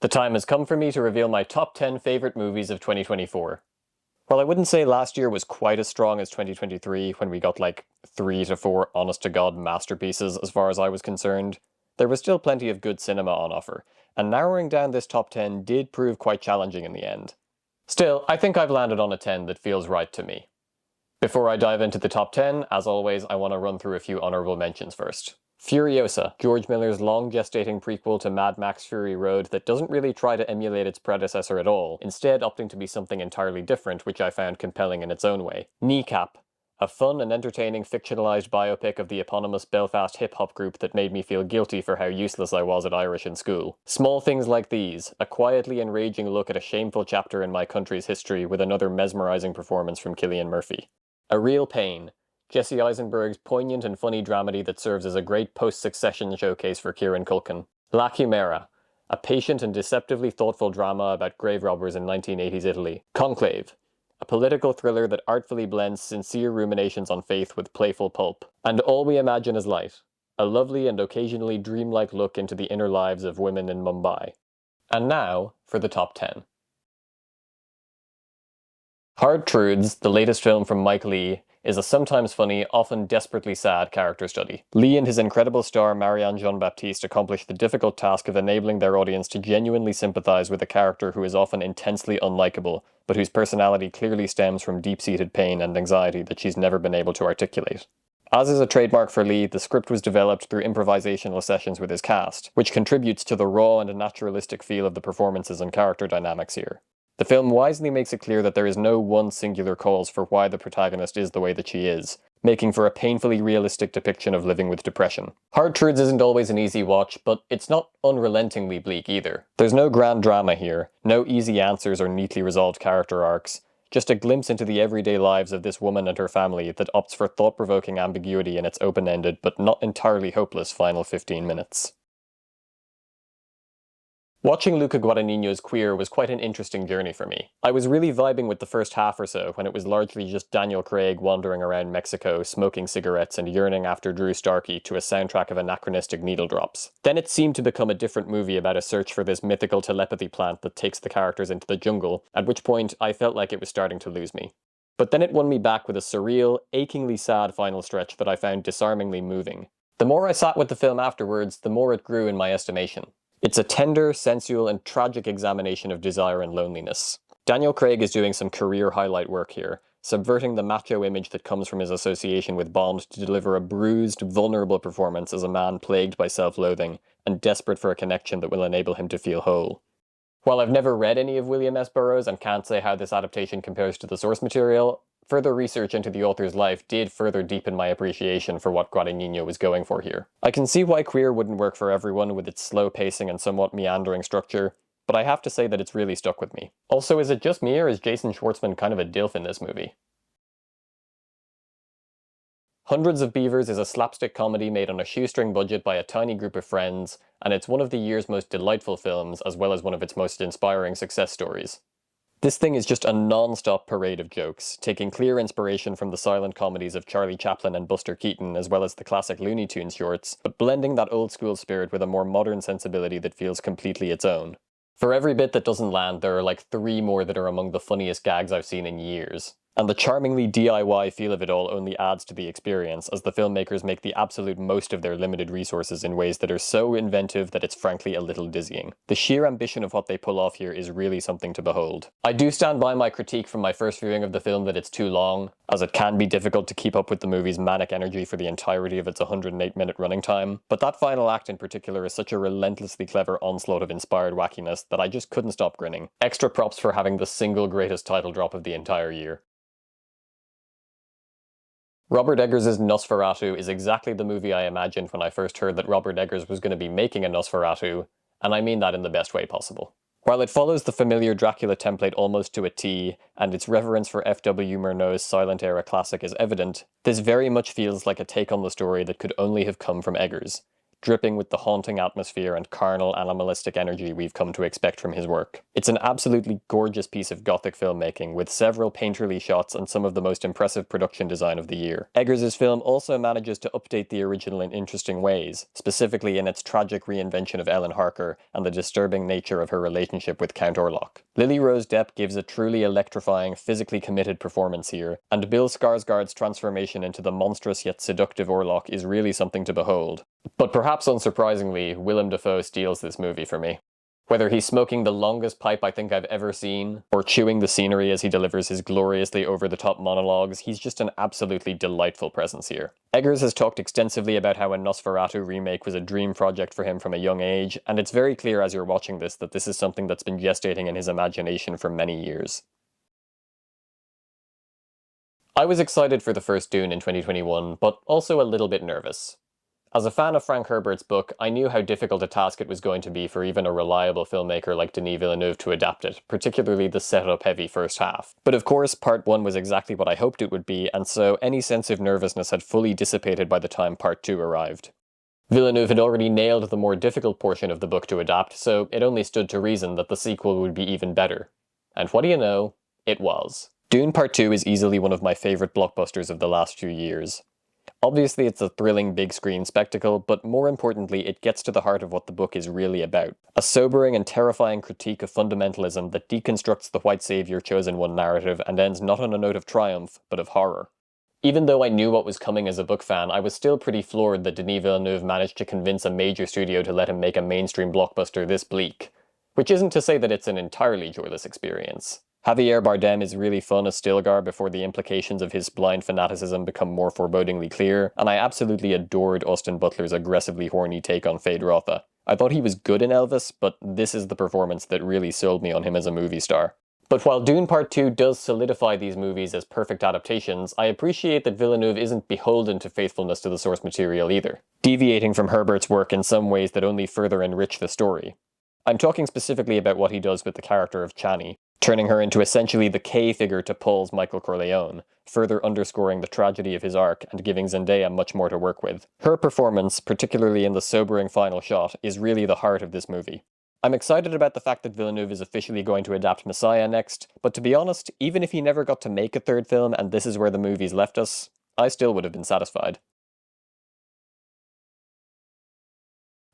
The time has come for me to reveal my top 10 favourite movies of 2024. While I wouldn't say last year was quite as strong as 2023 when we got like 3 to 4 honest-to-God masterpieces as far as I was concerned, there was still plenty of good cinema on offer, and narrowing down this top 10 did prove quite challenging in the end. Still, I think I've landed on a 10 that feels right to me. Before I dive into the top 10, as always, I want to run through a few honourable mentions first. Furiosa, George Miller's long-gestating prequel to Mad Max Fury Road that doesn't really try to emulate its predecessor at all, instead opting to be something entirely different, which I found compelling in its own way. Kneecap, a fun and entertaining fictionalized biopic of the eponymous Belfast hip-hop group that made me feel guilty for how useless I was at Irish in school. Small things like these, a quietly enraging look at a shameful chapter in my country's history with another mesmerizing performance from Cillian Murphy. A Real Pain, Jesse Eisenberg's poignant and funny dramedy that serves as a great post-Succession showcase for Kieran Culkin. La Chimera, a patient and deceptively thoughtful drama about grave robbers in 1980s Italy. Conclave, a political thriller that artfully blends sincere ruminations on faith with playful pulp. And All We Imagine Is Light, a lovely and occasionally dreamlike look into the inner lives of women in Mumbai. And now, for the top 10. Hard Truths, the latest film from Mike Leigh, is a sometimes funny, often desperately sad character study. Leigh and his incredible star Marianne Jean-Baptiste accomplish the difficult task of enabling their audience to genuinely sympathize with a character who is often intensely unlikable, but whose personality clearly stems from deep-seated pain and anxiety that she's never been able to articulate. As is a trademark for Leigh, the script was developed through improvisational sessions with his cast, which contributes to the raw and naturalistic feel of the performances and character dynamics here. The film wisely makes it clear that there is no one singular cause for why the protagonist is the way that she is, making for a painfully realistic depiction of living with depression. Hard Truths isn't always an easy watch, but it's not unrelentingly bleak either. There's no grand drama here, no easy answers or neatly resolved character arcs, just a glimpse into the everyday lives of this woman and her family that opts for thought-provoking ambiguity in its open-ended but not entirely hopeless final 15 minutes. Watching Luca Guadagnino's Queer was quite an interesting journey for me. I was really vibing with the first half or so when it was largely just Daniel Craig wandering around Mexico, smoking cigarettes and yearning after Drew Starkey to a soundtrack of anachronistic needle drops. Then it seemed to become a different movie about a search for this mythical telepathy plant that takes the characters into the jungle, at which point I felt like it was starting to lose me. But then it won me back with a surreal, achingly sad final stretch that I found disarmingly moving. The more I sat with the film afterwards, the more it grew in my estimation. It's a tender, sensual, and tragic examination of desire and loneliness. Daniel Craig is doing some career highlight work here, subverting the macho image that comes from his association with Bond to deliver a bruised, vulnerable performance as a man plagued by self-loathing and desperate for a connection that will enable him to feel whole. While I've never read any of William S. Burroughs and can't say how this adaptation compares to the source material, further research into the author's life did further deepen my appreciation for what Guadagnino was going for here. I can see why Queer wouldn't work for everyone with its slow pacing and somewhat meandering structure, but I have to say that it's really stuck with me. Also, is it just me or is Jason Schwartzman kind of a dilf in this movie? Hundreds of Beavers is a slapstick comedy made on a shoestring budget by a tiny group of friends, and it's one of the year's most delightful films as well as one of its most inspiring success stories. This thing is just a non-stop parade of jokes, taking clear inspiration from the silent comedies of Charlie Chaplin and Buster Keaton as well as the classic Looney Tunes shorts, but blending that old-school spirit with a more modern sensibility that feels completely its own. For every bit that doesn't land, there are like 3 more that are among the funniest gags I've seen in years. And the charmingly DIY feel of it all only adds to the experience, as the filmmakers make the absolute most of their limited resources in ways that are so inventive that it's frankly a little dizzying. The sheer ambition of what they pull off here is really something to behold. I do stand by my critique from my first viewing of the film that it's too long, as it can be difficult to keep up with the movie's manic energy for the entirety of its 108-minute running time, but that final act in particular is such a relentlessly clever onslaught of inspired wackiness that I just couldn't stop grinning. Extra props for having the single greatest title drop of the entire year. Robert Eggers' Nosferatu is exactly the movie I imagined when I first heard that Robert Eggers was going to be making a Nosferatu, and I mean that in the best way possible. While it follows the familiar Dracula template almost to a T, and its reverence for F.W. Murnau's silent-era classic is evident, this very much feels like a take on the story that could only have come from Eggers. dripping with the haunting atmosphere and carnal animalistic energy we've come to expect from his work. It's an absolutely gorgeous piece of gothic filmmaking with several painterly shots and some of the most impressive production design of the year. Eggers' film also manages to update the original in interesting ways, specifically in its tragic reinvention of Ellen Harker and the disturbing nature of her relationship with Count Orlok. Lily Rose Depp gives a truly electrifying, physically committed performance here, and Bill Skarsgård's transformation into the monstrous yet seductive Orlok is really something to behold. But perhaps unsurprisingly, Willem Dafoe steals this movie for me. Whether he's smoking the longest pipe I think I've ever seen, or chewing the scenery as he delivers his gloriously over-the-top monologues, he's just an absolutely delightful presence here. Eggers has talked extensively about how a Nosferatu remake was a dream project for him from a young age, and it's very clear as you're watching this that this is something that's been gestating in his imagination for many years. I was excited for the first Dune in 2021, but also a little bit nervous. As a fan of Frank Herbert's book, I knew how difficult a task it was going to be for even a reliable filmmaker like Denis Villeneuve to adapt it, particularly the setup-heavy first half. But of course, Part 1 was exactly what I hoped it would be, and so any sense of nervousness had fully dissipated by the time Part 2 arrived. Villeneuve had already nailed the more difficult portion of the book to adapt, so it only stood to reason that the sequel would be even better. And what do you know? It was. Dune Part 2 is easily one of my favourite blockbusters of the last few years. Obviously it's a thrilling big screen spectacle, but more importantly it gets to the heart of what the book is really about. A sobering and terrifying critique of fundamentalism that deconstructs the white savior chosen one narrative and ends not on a note of triumph, but of horror. Even though I knew what was coming as a book fan, I was still pretty floored that Denis Villeneuve managed to convince a major studio to let him make a mainstream blockbuster this bleak. Which isn't to say that it's an entirely joyless experience. Javier Bardem is really fun as Stilgar before the implications of his blind fanaticism become more forebodingly clear, and I absolutely adored Austin Butler's aggressively horny take on Feyd-Rautha. I thought he was good in Elvis, but this is the performance that really sold me on him as a movie star. But while Dune Part 2 does solidify these movies as perfect adaptations, I appreciate that Villeneuve isn't beholden to faithfulness to the source material either, deviating from Herbert's work in some ways that only further enrich the story. I'm talking specifically about what he does with the character of Chani, turning her into essentially the K figure to Paul's Michael Corleone, further underscoring the tragedy of his arc and giving Zendaya much more to work with. Her performance, particularly in the sobering final shot, is really the heart of this movie. I'm excited about the fact that Villeneuve is officially going to adapt Messiah next, but to be honest, even if he never got to make a third film and this is where the movies left us, I still would have been satisfied.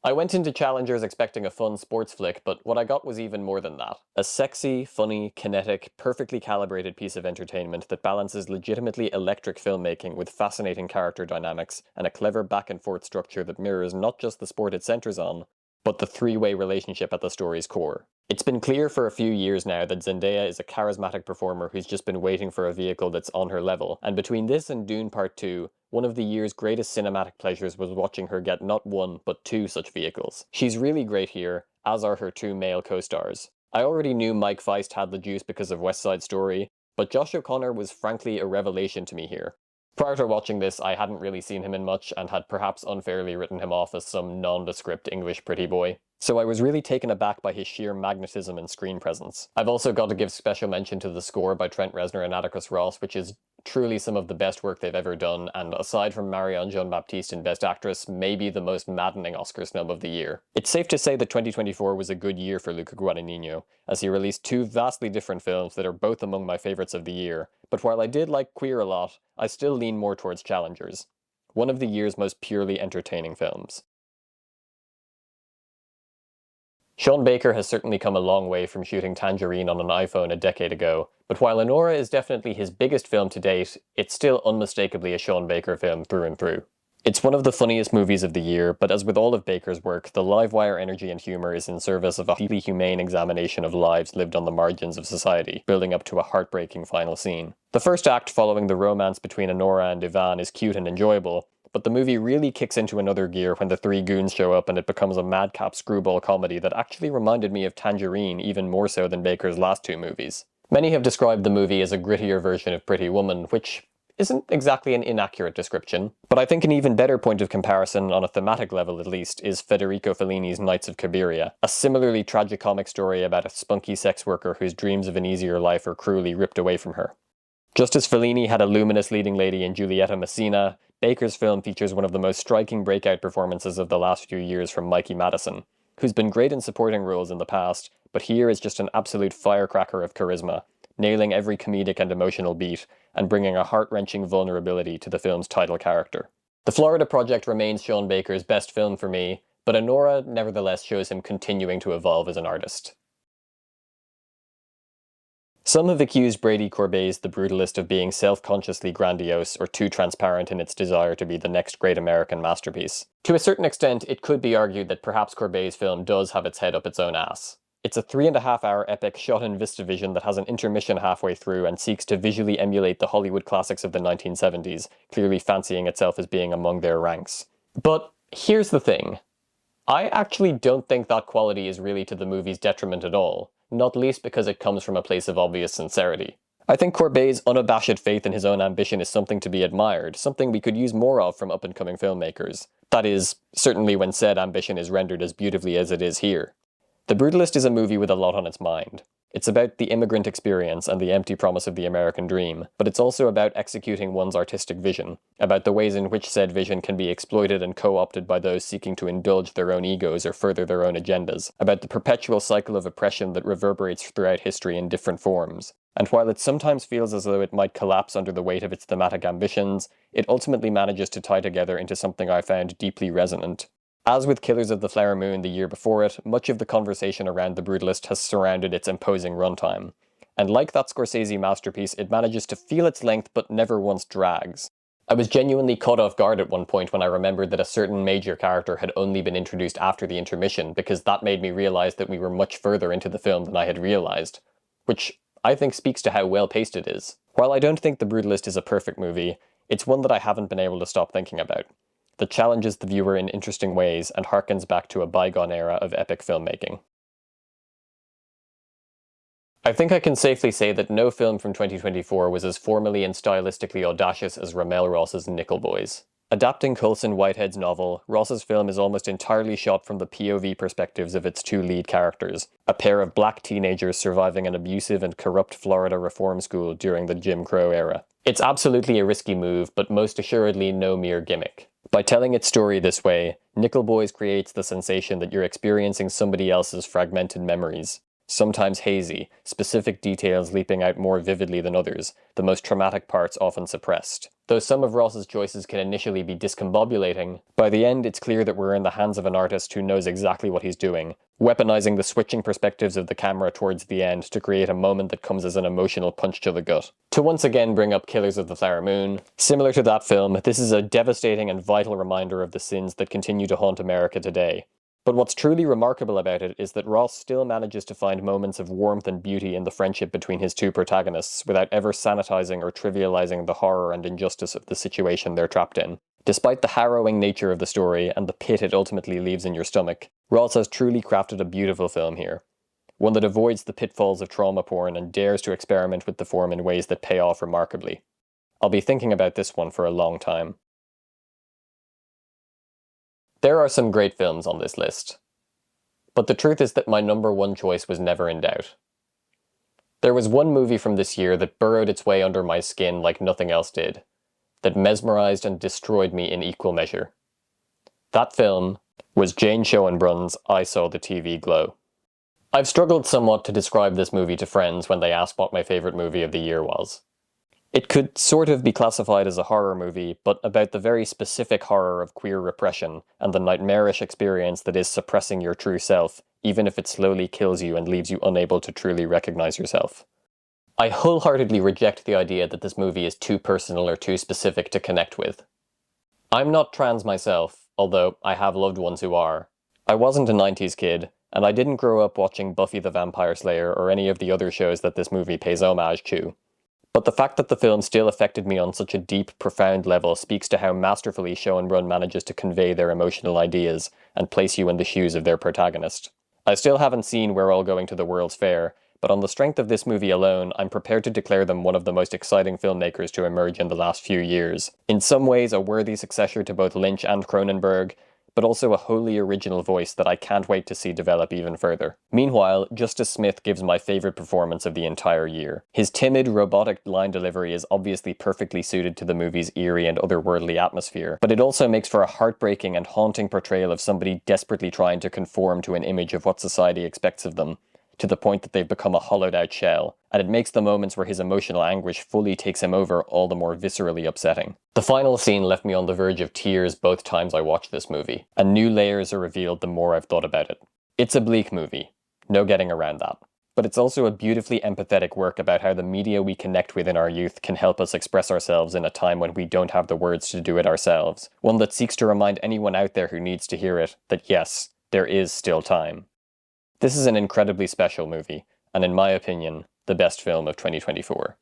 I went into Challengers expecting a fun sports flick, but what I got was even more than that. A sexy, funny, kinetic, perfectly calibrated piece of entertainment that balances legitimately electric filmmaking with fascinating character dynamics and a clever back-and-forth structure that mirrors not just the sport it centers on, but the three-way relationship at the story's core. It's been clear for a few years now that Zendaya is a charismatic performer who's just been waiting for a vehicle that's on her level, and between this and Dune Part 2, one of the year's greatest cinematic pleasures was watching her get not one, but two such vehicles. She's really great here, as are her two male co-stars. I already knew Mike Feist had the juice because of West Side Story, but Josh O'Connor was frankly a revelation to me here. Prior to watching this, I hadn't really seen him in much and had perhaps unfairly written him off as some nondescript English pretty boy. So I was really taken aback by his sheer magnetism and screen presence. I've also got to give special mention to the score by Trent Reznor and Atticus Ross, which is truly some of the best work they've ever done, and aside from Marianne Jean-Baptiste in Best Actress, maybe the most maddening Oscar snub of the year. It's safe to say that 2024 was a good year for Luca Guadagnino, as he released two vastly different films that are both among my favourites of the year, but while I did like Queer a lot, I still lean more towards Challengers, one of the year's most purely entertaining films. Sean Baker has certainly come a long way from shooting Tangerine on an iPhone a decade ago, but while Anora is definitely his biggest film to date, it's still unmistakably a Sean Baker film through and through. It's one of the funniest movies of the year, but as with all of Baker's work, the live-wire energy and humour is in service of a deeply humane examination of lives lived on the margins of society, building up to a heartbreaking final scene. The first act following the romance between Anora and Ivan is cute and enjoyable, but the movie really kicks into another gear when the three goons show up and it becomes a madcap screwball comedy that actually reminded me of Tangerine even more so than Baker's last two movies. Many have described the movie as a grittier version of Pretty Woman, which isn't exactly an inaccurate description, but I think an even better point of comparison, on a thematic level at least, is Federico Fellini's Nights of Cabiria, a similarly tragicomic story about a spunky sex worker whose dreams of an easier life are cruelly ripped away from her. Just as Fellini had a luminous leading lady in Giulietta Messina, Baker's film features one of the most striking breakout performances of the last few years from Mikey Madison, who's been great in supporting roles in the past, but here is just an absolute firecracker of charisma, nailing every comedic and emotional beat, and bringing a heart-wrenching vulnerability to the film's title character. The Florida Project remains Sean Baker's best film for me, but Anora nevertheless shows him continuing to evolve as an artist. Some have accused Brady Corbet's The Brutalist of being self-consciously grandiose or too transparent in its desire to be the next great American masterpiece. To a certain extent, it could be argued that perhaps Corbet's film does have its head up its own ass. It's a 3.5-hour epic shot in VistaVision that has an intermission halfway through and seeks to visually emulate the Hollywood classics of the 1970s, clearly fancying itself as being among their ranks. But here's the thing. I actually don't think that quality is really to the movie's detriment at all, not least because it comes from a place of obvious sincerity. I think Corbet's unabashed faith in his own ambition is something to be admired, something we could use more of from up-and-coming filmmakers. That is, certainly when said ambition is rendered as beautifully as it is here. The Brutalist is a movie with a lot on its mind. It's about the immigrant experience and the empty promise of the American dream, but it's also about executing one's artistic vision, about the ways in which said vision can be exploited and co-opted by those seeking to indulge their own egos or further their own agendas, about the perpetual cycle of oppression that reverberates throughout history in different forms. And while it sometimes feels as though it might collapse under the weight of its thematic ambitions, it ultimately manages to tie together into something I found deeply resonant. As with Killers of the Flower Moon the year before it, much of the conversation around The Brutalist has surrounded its imposing runtime. And like that Scorsese masterpiece, it manages to feel its length but never once drags. I was genuinely caught off guard at one point when I remembered that a certain major character had only been introduced after the intermission, because that made me realize that we were much further into the film than I had realized, which I think speaks to how well paced it is. While I don't think The Brutalist is a perfect movie, it's one that I haven't been able to stop thinking about. That challenges the viewer in interesting ways and harkens back to a bygone era of epic filmmaking. I think I can safely say that no film from 2024 was as formally and stylistically audacious as Ramel Ross's Nickel Boys. Adapting Colson Whitehead's novel, Ross's film is almost entirely shot from the POV perspectives of its two lead characters, a pair of black teenagers surviving an abusive and corrupt Florida reform school during the Jim Crow era. It's absolutely a risky move, but most assuredly no mere gimmick. By telling its story this way, Nickel Boys creates the sensation that you're experiencing somebody else's fragmented memories. Sometimes hazy, specific details leaping out more vividly than others, the most traumatic parts often suppressed. Though some of Ross's choices can initially be discombobulating, by the end it's clear that we're in the hands of an artist who knows exactly what he's doing, weaponizing the switching perspectives of the camera towards the end to create a moment that comes as an emotional punch to the gut. To once again bring up Killers of the Flower Moon, similar to that film, this is a devastating and vital reminder of the sins that continue to haunt America today. But what's truly remarkable about it is that Ross still manages to find moments of warmth and beauty in the friendship between his two protagonists without ever sanitizing or trivializing the horror and injustice of the situation they're trapped in. Despite the harrowing nature of the story and the pit it ultimately leaves in your stomach, Ross has truly crafted a beautiful film here. One that avoids the pitfalls of trauma porn and dares to experiment with the form in ways that pay off remarkably. I'll be thinking about this one for a long time. There are some great films on this list, but the truth is that my number one choice was never in doubt. There was one movie from this year that burrowed its way under my skin like nothing else did, that mesmerized and destroyed me in equal measure. That film was Jane Schoenbrun's I Saw the TV Glow. I've struggled somewhat to describe this movie to friends when they asked what my favorite movie of the year was. It could sort of be classified as a horror movie, but about the very specific horror of queer repression and the nightmarish experience that is suppressing your true self, even if it slowly kills you and leaves you unable to truly recognize yourself. I wholeheartedly reject the idea that this movie is too personal or too specific to connect with. I'm not trans myself, although I have loved ones who are. I wasn't a 90s kid, and I didn't grow up watching Buffy the Vampire Slayer or any of the other shows that this movie pays homage to. But the fact that the film still affected me on such a deep, profound level speaks to how masterfully Schoenbrunn manages to convey their emotional ideas and place you in the shoes of their protagonist. I still haven't seen We're All Going to the World's Fair, but on the strength of this movie alone, I'm prepared to declare them one of the most exciting filmmakers to emerge in the last few years. In some ways a worthy successor to both Lynch and Cronenberg, but also a wholly original voice that I can't wait to see develop even further. Meanwhile, Justice Smith gives my favourite performance of the entire year. His timid, robotic line delivery is obviously perfectly suited to the movie's eerie and otherworldly atmosphere, but it also makes for a heartbreaking and haunting portrayal of somebody desperately trying to conform to an image of what society expects of them, to the point that they've become a hollowed-out shell, and it makes the moments where his emotional anguish fully takes him over all the more viscerally upsetting. The final scene left me on the verge of tears both times I watched this movie, and new layers are revealed the more I've thought about it. It's a bleak movie, no getting around that. But it's also a beautifully empathetic work about how the media we connect with in our youth can help us express ourselves in a time when we don't have the words to do it ourselves. One that seeks to remind anyone out there who needs to hear it that yes, there is still time. This is an incredibly special movie, and in my opinion, the best film of 2024.